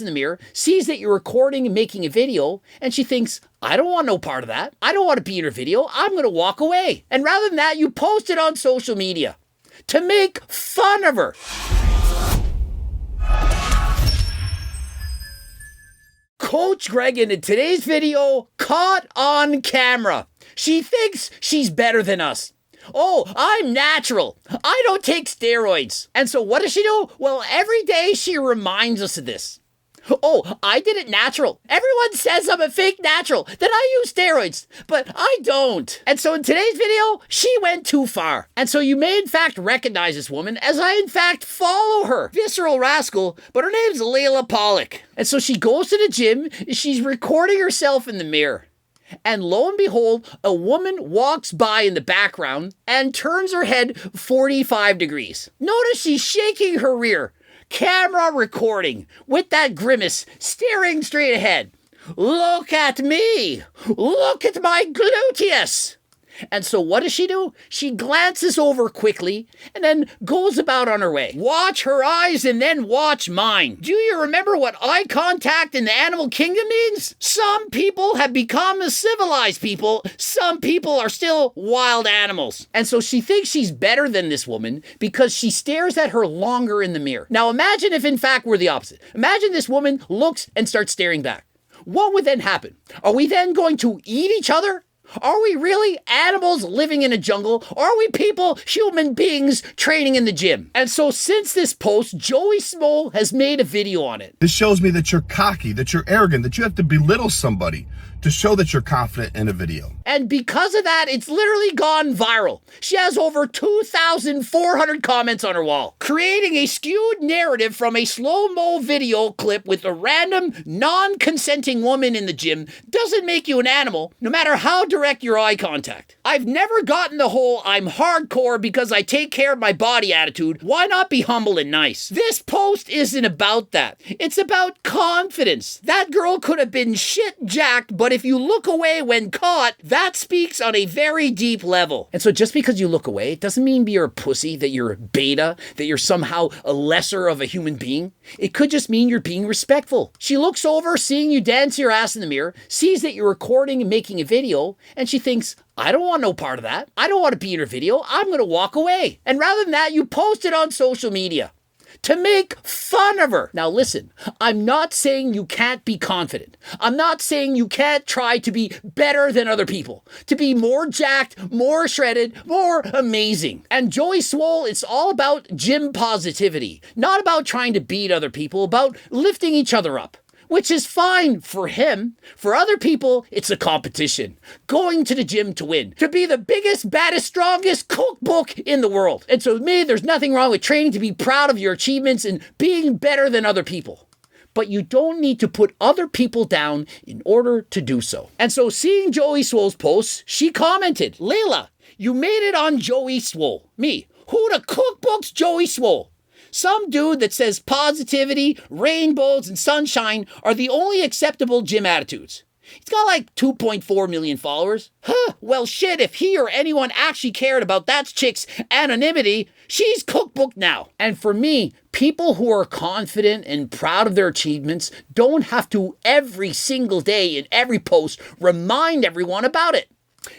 in the mirror, sees that you're recording and making a video, and she thinks, I don't want no part of that. I don't want to be in her video. I'm going to walk away. And rather than that, you post it on social media to make fun of her. Coach Gregan in today's video caught on camera. She thinks she's better than us. Oh, I'm natural. I don't take steroids. And so what does she do? Well, every day she reminds us of this. Oh, I did it natural. Everyone says I'm a fake natural, that I use steroids, but I don't. And so in today's video, she went too far. And so you may in fact recognize this woman as I in fact follow her. Visceral rascal, but her name's Layla Pollock. And so she goes to the gym, she's recording herself in the mirror. And lo and behold, a woman walks by in the background and turns her head 45 degrees. Notice she's shaking her rear. Camera recording with that grimace, staring straight ahead. Look at me. Look at my gluteus. And so what does she do? She glances over quickly and then goes about on her way. Watch her eyes and then watch mine. Do you remember what eye contact in the animal kingdom means? Some people have become civilized people. Some people are still wild animals. And so she thinks she's better than this woman because she stares at her longer in the mirror. Now imagine if in fact we're the opposite. Imagine this woman looks and starts staring back. What would then happen? Are we then going to eat each other? Are we really animals living in a jungle? Or are we people, human beings, training in the gym? And so since this post, Joey Swoll has made a video on it. This shows me that you're cocky, that you're arrogant, that you have to belittle somebody to show that you're confident in a video. And because of that, it's literally gone viral. She has over 2,400 comments on her wall, creating a skewed narrative from a slow-mo video clip with a random, non-consenting woman in the gym doesn't make you an animal, no matter how direct your eye contact. I've never gotten the whole I'm hardcore because I take care of my body attitude. Why not be humble and nice? This post isn't about that. It's about confidence. That girl could have been shit jacked, but if you look away when caught, that speaks on a very deep level. And so just because you look away, it doesn't mean you're a pussy, that you're a beta, that you're somehow a lesser of a human being. It could just mean you're being respectful. She looks over, seeing you dance your ass in the mirror, sees that you're recording and making a video, and she thinks, I don't want no part of that. I don't want to be in her video. I'm going to walk away. And rather than that, you post it on social media to make fun of her. Now listen, I'm not saying you can't be confident. I'm not saying you can't try to be better than other people, to be more jacked, more shredded, more amazing. And Joey Swoll, it's all about gym positivity, not about trying to beat other people, about lifting each other up. Which is fine for him. For other people, it's a competition. Going to the gym to win. To be the biggest, baddest, strongest cookbook in the world. And so to me, there's nothing wrong with training to be proud of your achievements and being better than other people. But you don't need to put other people down in order to do so. And so seeing Joey Swoll's posts, she commented, Layla, you made it on Joey Swoll. Me. Who the cookbook's Joey Swoll? Some dude that says positivity, rainbows, and sunshine are the only acceptable gym attitudes. He's got like 2.4 million followers. Huh, well shit, if he or anyone actually cared about that chick's anonymity, she's cookbook now. And for me, people who are confident and proud of their achievements don't have to every single day in every post remind everyone about it.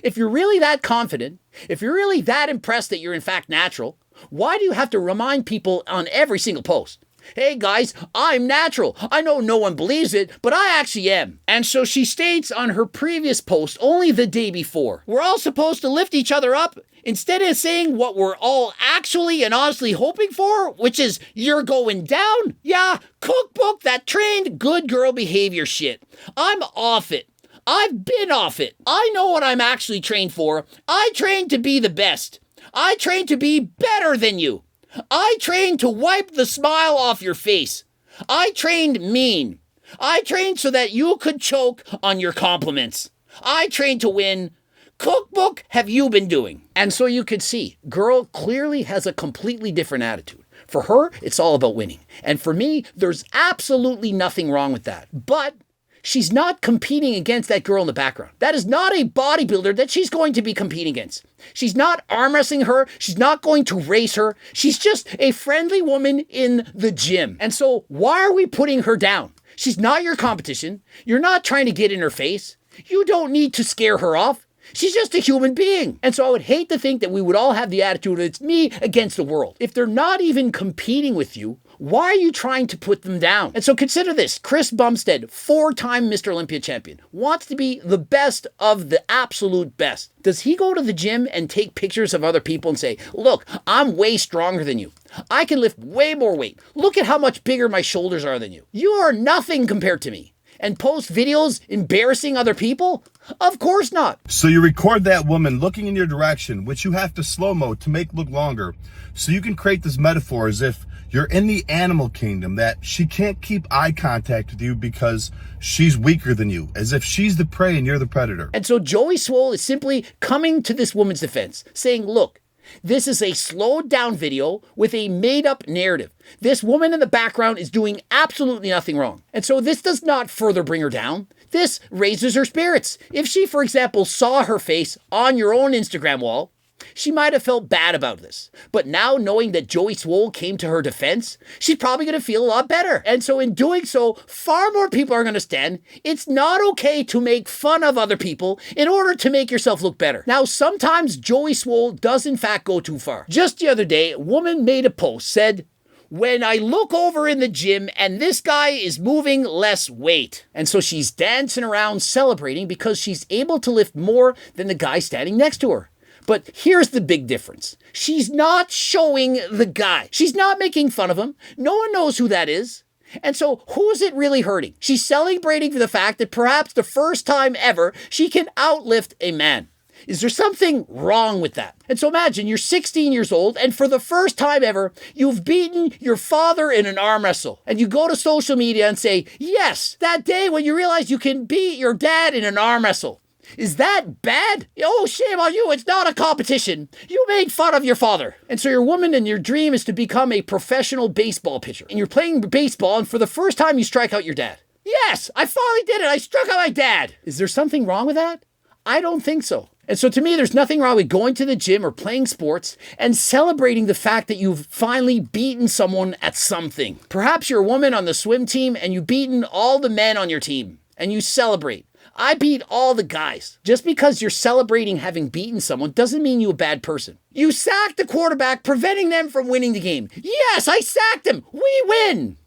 If you're really that confident, if you're really that impressed that you're in fact natural, why do you have to remind people on every single post? Hey guys, I'm natural. I know no one believes it, but I actually am. And so she states on her previous post only the day before, we're all supposed to lift each other up instead of saying what we're all actually and honestly hoping for, which is you're going down. Yeah, cookbook, that trained good girl behavior shit. I'm off it. I've been off it. I know what I'm actually trained for. I trained to be the best. I trained to be better than you. I trained to wipe the smile off your face. I trained mean. I trained so that you could choke on your compliments. I trained to win. Cookbook have you been doing? And so you could see, girl clearly has a completely different attitude. For her, it's all about winning. And for me, there's absolutely nothing wrong with that. But she's not competing against that girl in the background. That is not a bodybuilder that she's going to be competing against. She's not arm wrestling her. She's not going to race her. She's just a friendly woman in the gym. And so why are we putting her down? She's not your competition. You're not trying to get in her face. You don't need to scare her off. She's just a human being. And so I would hate to think that we would all have the attitude that it's me against the world. If they're not even competing with you, why are you trying to put them down? And so consider this. Chris Bumstead, 4-time Mr. Olympia champion, wants to be the best of the absolute best. Does he go to the gym and take pictures of other people and say, look, I'm way stronger than you. I can lift way more weight. Look at how much bigger my shoulders are than you. You are nothing compared to me. And post videos embarrassing other people? Of course not. So you record that woman looking in your direction, which you have to slow-mo to make look longer. So you can create this metaphor as if you're in the animal kingdom, that she can't keep eye contact with you because she's weaker than you, as if she's the prey and you're the predator. And so Joey Swoll is simply coming to this woman's defense, saying, look, this is a slowed down video with a made up narrative. This woman in the background is doing absolutely nothing wrong. And so this does not further bring her down. This raises her spirits. If she, for example, saw her face on your own Instagram wall, she might have felt bad about this. But now knowing that Joey Swoll came to her defense, she's probably going to feel a lot better. And so in doing so, far more people are going to stand. It's not okay to make fun of other people in order to make yourself look better. Now, sometimes Joey Swoll does in fact go too far. Just the other day, a woman made a post, said, when I look over in the gym and this guy is moving less weight. And so she's dancing around celebrating because she's able to lift more than the guy standing next to her. But here's the big difference. She's not showing the guy. She's not making fun of him. No one knows who that is. And so who's it really hurting? She's celebrating for the fact that perhaps the first time ever she can outlift a man. Is there something wrong with that? And so imagine you're 16 years old and for the first time ever, you've beaten your father in an arm wrestle. And you go to social media and say, yes, that day when you realize you can beat your dad in an arm wrestle. Is that bad? Oh, shame on you. It's not a competition. You made fun of your father. And so your woman and your dream is to become a professional baseball pitcher. And you're playing baseball and for the first time you strike out your dad. Yes, I finally did it. I struck out my dad. Is there something wrong with that? I don't think so. And so to me, there's nothing wrong with going to the gym or playing sports and celebrating the fact that you've finally beaten someone at something. Perhaps you're a woman on the swim team and you've beaten all the men on your team and you celebrate. I beat all the guys. Just because you're celebrating having beaten someone doesn't mean you're a bad person. You sacked the quarterback, preventing them from winning the game. Yes, I sacked him. We win.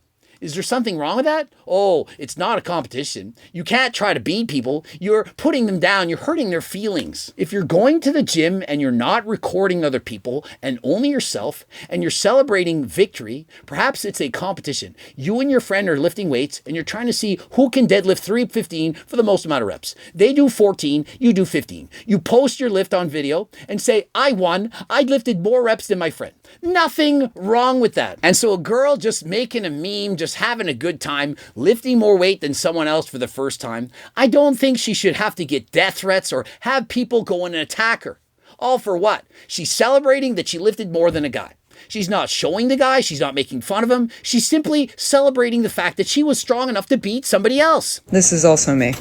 Is there something wrong with that? Oh, it's not a competition. You can't try to beat people. You're putting them down. You're hurting their feelings. If you're going to the gym and you're not recording other people and only yourself and you're celebrating victory, perhaps it's a competition. You and your friend are lifting weights and you're trying to see who can deadlift 315 for the most amount of reps. They do 14, you do 15. You post your lift on video and say, I won. I lifted more reps than my friend. Nothing wrong with that. And so a girl just making a meme, just having a good time, lifting more weight than someone else for the first time, I don't think she should have to get death threats or have people go in and attack her. All for what? She's celebrating that she lifted more than a guy. She's not showing the guy. She's not making fun of him. She's simply celebrating the fact that she was strong enough to beat somebody else. This is also me.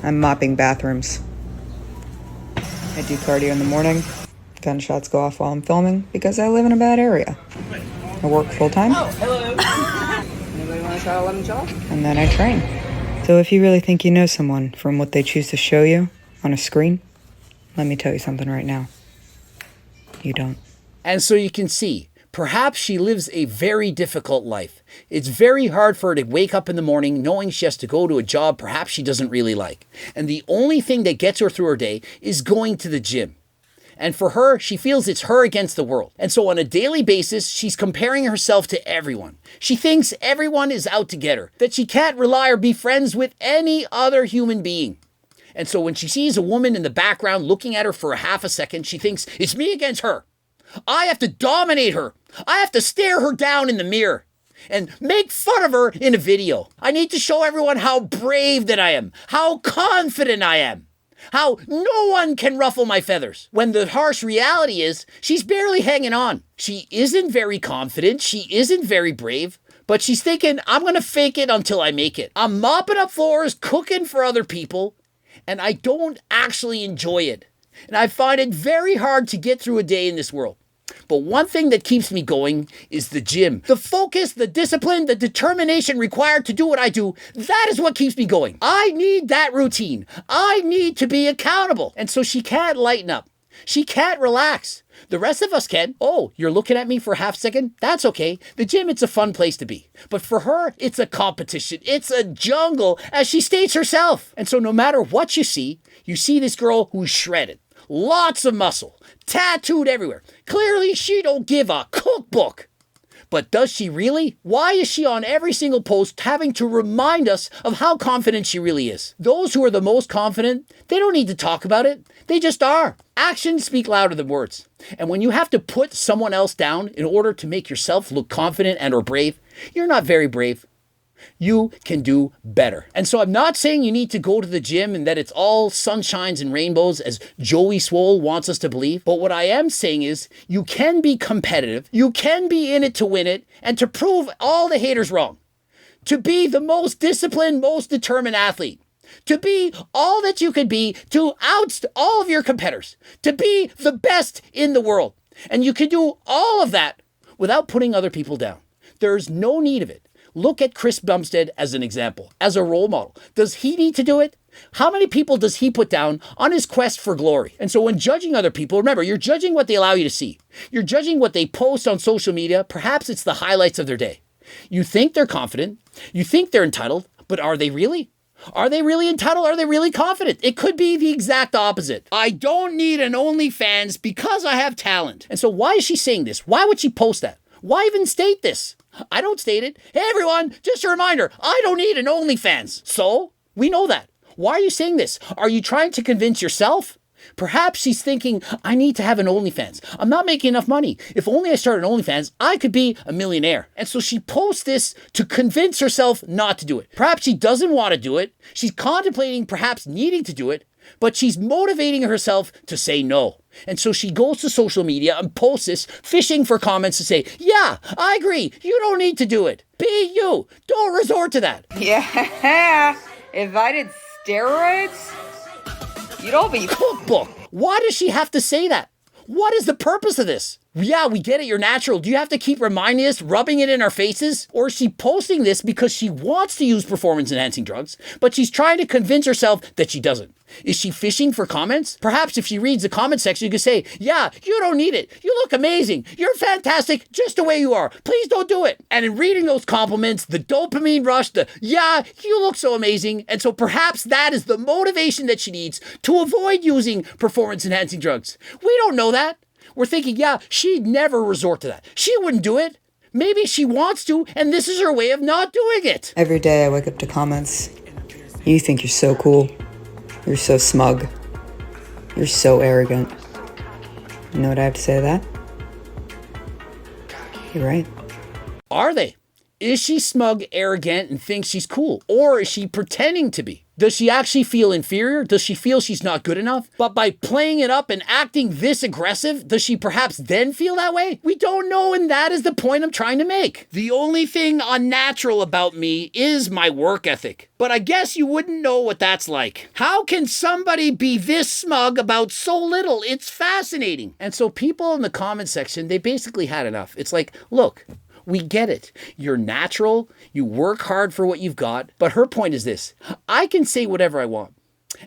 I'm mopping bathrooms. I do cardio in the morning. Gunshots go off while I'm filming because I live in a bad area. I work full-time. Oh, hello. Anybody want to try a lemon chop? And then I train. So if you really think you know someone from what they choose to show you on a screen, let me tell you something right now. You don't. And so you can see, perhaps she lives a very difficult life. It's very hard for her to wake up in the morning knowing she has to go to a job perhaps she doesn't really like. And the only thing that gets her through her day is going to the gym. And for her, she feels it's her against the world. And so on a daily basis, she's comparing herself to everyone. She thinks everyone is out to get her, that she can't rely or be friends with any other human being. And so when she sees a woman in the background looking at her for a half a second, she thinks, it's me against her. I have to dominate her. I have to stare her down in the mirror and make fun of her in a video. I need to show everyone how brave that I am, how confident I am. How no one can ruffle my feathers. When the harsh reality is, she's barely hanging on. She isn't very confident. She isn't very brave. But she's thinking, I'm going to fake it until I make it. I'm mopping up floors, cooking for other people, and I don't actually enjoy it. And I find it very hard to get through a day in this world. But one thing that keeps me going is the gym. The focus, the discipline, the determination required to do what I do, that is what keeps me going. I need that routine. I need to be accountable. And so she can't lighten up. She can't relax. The rest of us can. Oh, you're looking at me for a half second? That's okay. The gym, it's a fun place to be. But for her, it's a competition. It's a jungle, as she states herself. And so no matter what you see this girl who's shredded. Lots of muscle. Tattooed everywhere. Clearly, she don't give a cookbook. But does she really? Why is she on every single post having to remind us of how confident she really is? Those who are the most confident, they don't need to talk about it. They just are. Actions speak louder than words. And when you have to put someone else down in order to make yourself look confident and or brave, you're not very brave. You can do better. And so I'm not saying you need to go to the gym and that it's all sunshines and rainbows as Joey Swoll wants us to believe. But what I am saying is you can be competitive. You can be in it to win it and to prove all the haters wrong. To be the most disciplined, most determined athlete. To be all that you could be, to oust all of your competitors. To be the best in the world. And you can do all of that without putting other people down. There's no need of it. Look at Chris Bumstead as an example, as a role model. Does he need to do it? How many people does he put down on his quest for glory? And so when judging other people, remember, you're judging what they allow you to see. You're judging what they post on social media. Perhaps it's the highlights of their day. You think they're confident. You think they're entitled. But are they really? Are they really entitled? Are they really confident? It could be the exact opposite. I don't need an OnlyFans because I have talent. And so why is she saying this? Why would she post that? Why even state this? I don't state it. Hey everyone, just a reminder, I don't need an OnlyFans. So, we know that. Why are you saying this? Are you trying to convince yourself? Perhaps she's thinking, I need to have an OnlyFans. I'm not making enough money. If only I started an OnlyFans, I could be a millionaire. And so she posts this to convince herself not to do it. Perhaps she doesn't want to do it. She's contemplating perhaps needing to do it, but she's motivating herself to say no. And so she goes to social media and posts this, fishing for comments to say, yeah, I agree. You don't need to do it. Be you. Don't resort to that. Yeah. If I did steroids, you'd all be cookbook. Why does she have to say that? What is the purpose of this? Yeah, we get it. You're natural. Do you have to keep reminding us, rubbing it in our faces? Or is she posting this because she wants to use performance-enhancing drugs, but she's trying to convince herself that she doesn't? Is she fishing for comments? Perhaps if she reads the comment section, you could say, yeah, you don't need it. You look amazing. You're fantastic just the way you are. Please don't do it. And in reading those compliments, the dopamine rush, yeah, you look so amazing. And so perhaps that is the motivation that she needs to avoid using performance-enhancing drugs. We don't know that. We're thinking, yeah, she'd never resort to that. She wouldn't do it. Maybe she wants to, and this is her way of not doing it. Every day I wake up to comments. You think you're so cool. You're so smug. You're so arrogant. You know what I have to say to that? You're right. Are they? Is she smug, arrogant, and thinks she's cool? Or is she pretending to be? Does she actually feel inferior? Does she feel she's not good enough? But by playing it up and acting this aggressive, does she perhaps then feel that way? We don't know, and that is the point I'm trying to make. The only thing unnatural about me is my work ethic. But I guess you wouldn't know what that's like. How can somebody be this smug about so little? It's fascinating. And so people in the comment section, they basically had enough. It's like, look, we get it. You're natural. You work hard for what you've got. But her point is this. I can say whatever I want.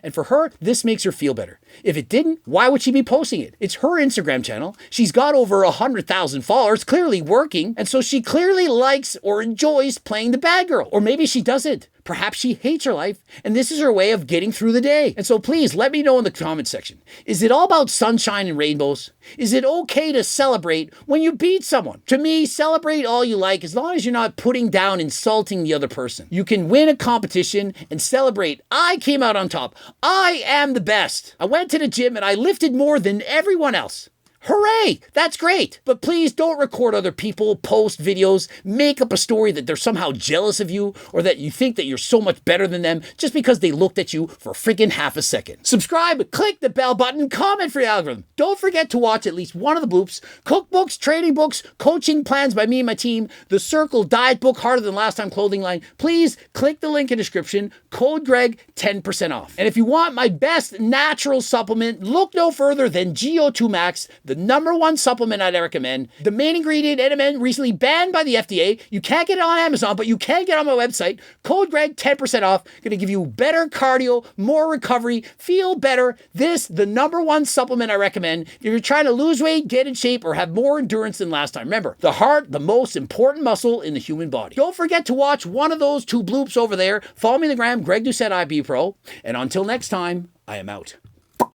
And for her, this makes her feel better. If it didn't, why would she be posting it? It's her Instagram channel. She's got over 100,000 followers, clearly working. And so she clearly likes or enjoys playing the bad girl. Or maybe she doesn't. Perhaps she hates her life, and this is her way of getting through the day. And so please let me know in the comment section. Is it all about sunshine and rainbows? Is it okay to celebrate when you beat someone? To me, celebrate all you like as long as you're not putting down, insulting the other person. You can win a competition and celebrate. I came out on top. I am the best. I went to the gym and I lifted more than everyone else. Hooray! That's great. But please don't record other people, post videos, make up a story that they're somehow jealous of you or that you think that you're so much better than them just because they looked at you for freaking half a second. Subscribe, click the bell button, comment for the algorithm. Don't forget to watch at least one of the bloops, cookbooks, trading books, coaching plans by me and my team, the Circle diet book, Harder Than Last Time clothing line. Please click the link in the description, code Greg, 10% off. And if you want my best natural supplement, look no further than GO2 Max, the #1 supplement I'd recommend. The main ingredient, NMN, recently banned by the FDA. You can't get it on Amazon, but you can get it on my website. Code Greg, 10% off. Going to give you better cardio, more recovery, feel better. This, the #1 supplement I recommend. If you're trying to lose weight, get in shape, or have more endurance than last time. Remember, the heart, the most important muscle in the human body. Don't forget to watch one of those 2 bloops over there. Follow me on the gram, Greg Doucette IB Pro. And until next time, I am out.